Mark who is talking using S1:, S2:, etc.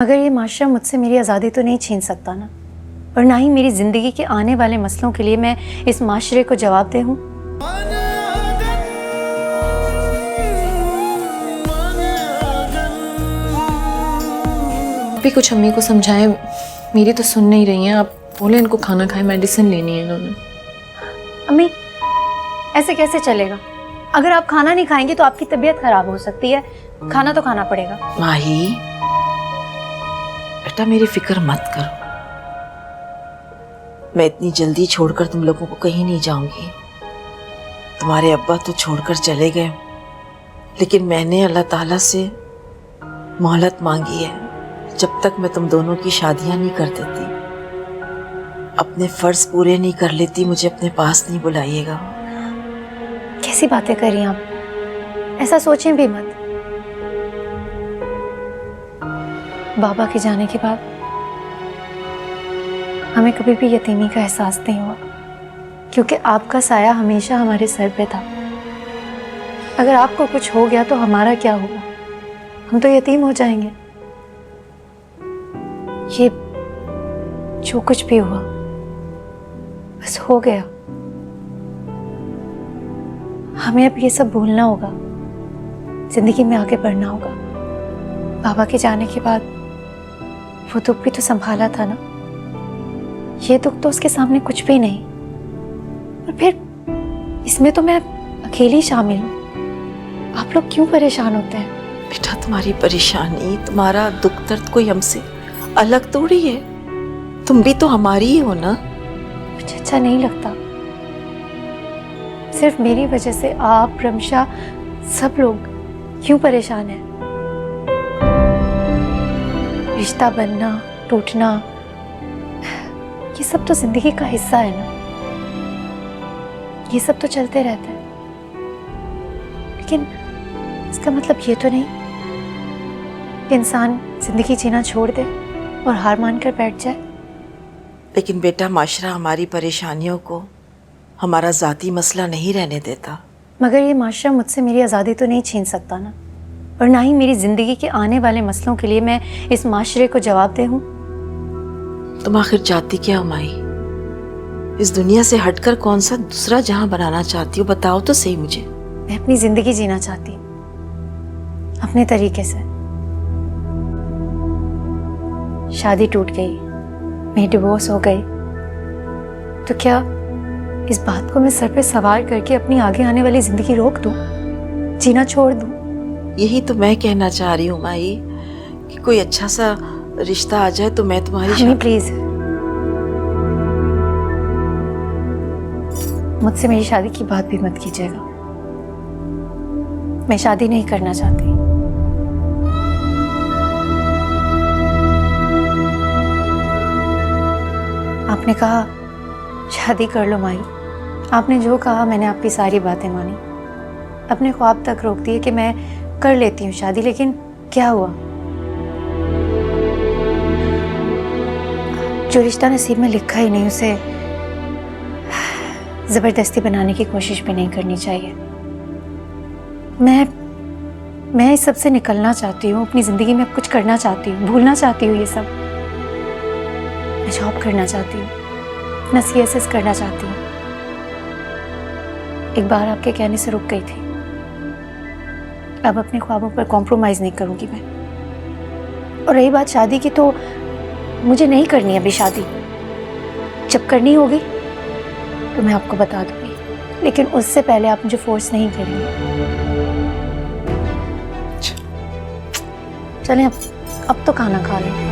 S1: मगर ये माशरा मुझसे मेरी आज़ादी तो नहीं छीन सकता ना, और ना ही मेरी ज़िंदगी के आने वाले मसलों के लिए मैं इस माशरे को जवाब दे हूँ।
S2: भी कुछ अम्मी को समझाएं, मेरी तो सुन नहीं रही हैं। आप बोले इनको खाना खाएं, मेडिसिन लेनी है इन्होंने।
S1: अम्मी, ऐसे कैसे चलेगा? अगर आप खाना नहीं खाएंगी तो आपकी तबीयत खराब हो सकती है। खाना तो खाना पड़ेगा।
S3: माही बेटा, मेरी फिक्र मत करो। मैं इतनी जल्दी छोड़कर तुम लोगों को कहीं नहीं जाऊंगी। तुम्हारे अब्बा तो छोड़कर चले गए, लेकिन मैंने अल्लाह ताला से मोहलत मांगी है। जब तक मैं तुम दोनों की शादियां नहीं कर देती, अपने फर्ज पूरे नहीं कर लेती, मुझे अपने पास नहीं बुलाइएगा।
S1: कैसी बातें कर रही हैं आप? ऐसा सोचें भी मत। बाबा के जाने के बाद हमें कभी भी यतीमी का एहसास नहीं हुआ, क्योंकि आपका साया हमेशा हमारे सर पे था। अगर आपको कुछ हो गया तो हमारा क्या होगा? हम तो यतीम हो जाएंगे। ये जो कुछ भी हुआ बस हो गया। हमें अब ये सब भूलना होगा, जिंदगी में आगे बढ़ना होगा। बाबा के जाने के बाद वो दुख भी तो संभाला था ना। ये दुख तो उसके सामने कुछ भी नहीं, और फिर इसमें तो मैं अकेली शामिल हूँ। आप लोग क्यों परेशान होते हैं?
S3: बेटा, तुम्हारी परेशानी, तुम्हारा दुख दर्द कोई हमसे अलग थोड़ी है। तुम भी तो हमारी ही हो ना।
S1: मुझे अच्छा नहीं लगता। सिर्फ मेरी वजह से आप, रमशा, सब लोग क्यों परेशान हैं? रिश्ता बनना, टूटना, ये सब तो जिंदगी का हिस्सा है ना। ये सब तो चलते रहता है, लेकिन इसका मतलब ये तो नहीं कि इंसान जिंदगी जीना छोड़ दे और हार मानकर बैठ जाए।
S3: लेकिन बेटा, माशरा हमारी परेशानियों को हमारा जाती मसला नहीं रहने देता।
S1: मगर ये माशरा मुझसे मेरी आज़ादी तो नहीं छीन सकता ना, और ना ही मेरी ज़िंदगी के आने वाले मसलों के लिए मैं इस माशरे को जवाब दे हूँ।
S3: तुम आखिर चाहती क्या हो माई? इस दुनिया से हटकर कौन सा दूसरा जहां बनाना चाहती हो? बताओ तो सही मुझे।
S1: मैं अपनी ज़िंदगी जीना चाहती हूँ अपने तरीके से। शादी टूट गई, मेरी डिवोर्स हो गई, तो क्या इस बात को मैं सर पे सवार करके अपनी आगे आने वाली ज़िंदगी रोक दूँ, जीना छोड़ दूँ?
S3: यही तो मैं कहना चाह रही हूँ माई, कि कोई अच्छा सा रिश्ता आ जाए तो मैं तुम्हारी
S1: मम्मी प्लीज, मुझसे मेरी शादी की बात भी मत कीजिएगा। मैं शादी नहीं करना चाहती। आपने कहा शादी कर लो माई। आपने जो कहा मैंने आपकी सारी बातें मानी। अपने ख्वाब तक रोक दिए कि मैं कर लेती हूँ शादी, लेकिन क्या हुआ? जो रिश्ता नसीब में लिखा ही नहीं, उसे जबरदस्ती बनाने की कोशिश भी नहीं करनी चाहिए। मैं इस सब से निकलना चाहती हूँ। अपनी जिंदगी में अब कुछ करना चाहती हूँ, भूलना चाहती हूँ ये सब। मैं जॉब करना चाहती हूँ, अपना CSS करना चाहती हूँ। एक बार आपके कहने से रुक गई थी, अब अपने ख्वाबों पर कॉम्प्रोमाइज नहीं करूंगी मैं। और रही बात शादी की, तो मुझे नहीं करनी अभी शादी। जब करनी होगी तो मैं आपको बता दूंगी, लेकिन उससे पहले आप मुझे फोर्स नहीं करेंगे। चलें अब तो खाना खा लें।